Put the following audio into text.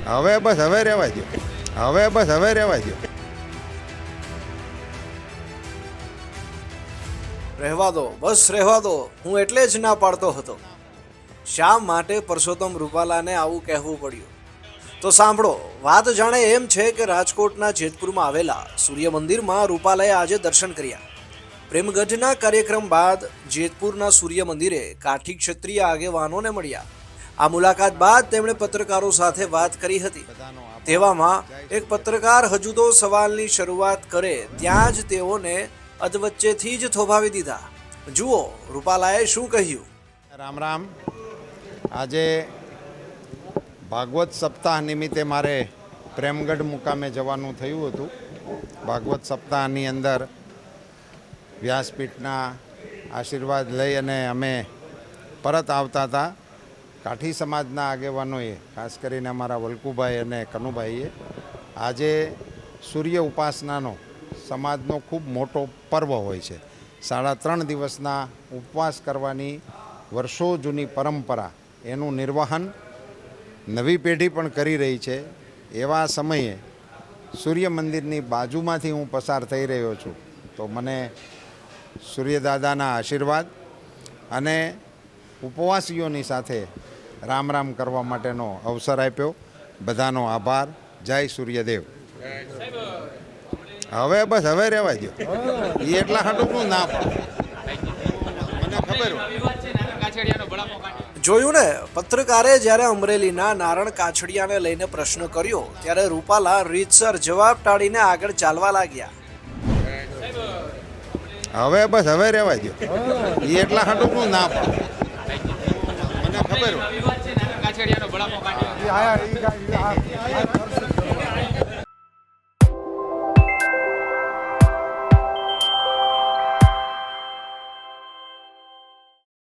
હવે બસ હવે રહેવા દો, હવે બસ હવે રહેવા દો. રહેવા દો, બસ રહેવા દો, હું એટલે જ ના પાડતો હતો. શા માટે પરસોત્તમ રૂપાલાને આવું કહેવું પડ્યું? તો સાંભળો, વાત જાણે એમ છે કે રાજકોટના જેતપુરમાં આવેલા સૂર્ય મંદિરમાં રૂપાલાએ આજે દર્શન કર્યા. પ્રેમગઢના કાર્યક્રમ બાદ જેતપુરના સૂર્ય મંદિરે કાઠી ક્ષત્રિય આગેવાનોને મળ્યા. આ મુલાકાત બાદ તેમણે પત્રકારો સાથે વાત કરી હતી. તેવામાં એક પત્રકાર હજુ તો સવાલની શરૂઆત કરે ત્યાં જ તેઓને અધવચ્ચેથી જ થોભાવી દીધા. જુઓ રૂપાલાએ શું કહ્યું. રામ રામ. આજે ભાગવત સપ્તાહ નિમિત્તે મારે પ્રેમગઢ મુકામે જવાનું થયું હતું. ભાગવત સપ્તાહની અંદર વ્યાસપીઠના આશીર્વાદ લઈ અને અમે પરત આવતા હતા. કાઠી સમાજના આગેવાનોએ, ખાસ કરીને અમારા વલ્કુભાઈ અને કનુભાઈએ, આજે સૂર્ય ઉપાસનાનો સમાજનો ખૂબ મોટો પર્વ હોય છે. 3.5 દિવસના ઉપવાસ કરવાની વર્ષો જૂની પરંપરા, એનું નિર્વહન નવી પેઢી પણ કરી રહી છે. એવા સમયે સૂર્ય મંદિરની બાજુમાંથી હું પસાર થઈ રહ્યો છું તો મને સૂર્યદાદાના આશીર્વાદ અને ઉપવાસીઓની સાથે રામ રામ કરવા માટેનો અવસર આપ્યો. બધાનો આભાર. જય સૂર્યદેવ. હવે બસ હવે રહેવા દો. એ એટલા હાટું ના પાડે, મને ખબર હોય. જોયું ને, પત્રકારે જ્યારે અમરેલીના નારણ કાછડિયાને લઈને પ્રશ્ન કર્યો ત્યારે રૂપાલા રીતસર જવાબ ટાળીને આગળ ચાલવા લાગ્યા. હવે બસ હવે રહેવા દો. એ એટલા હાટું ના પાડે, મને ખબર હોય.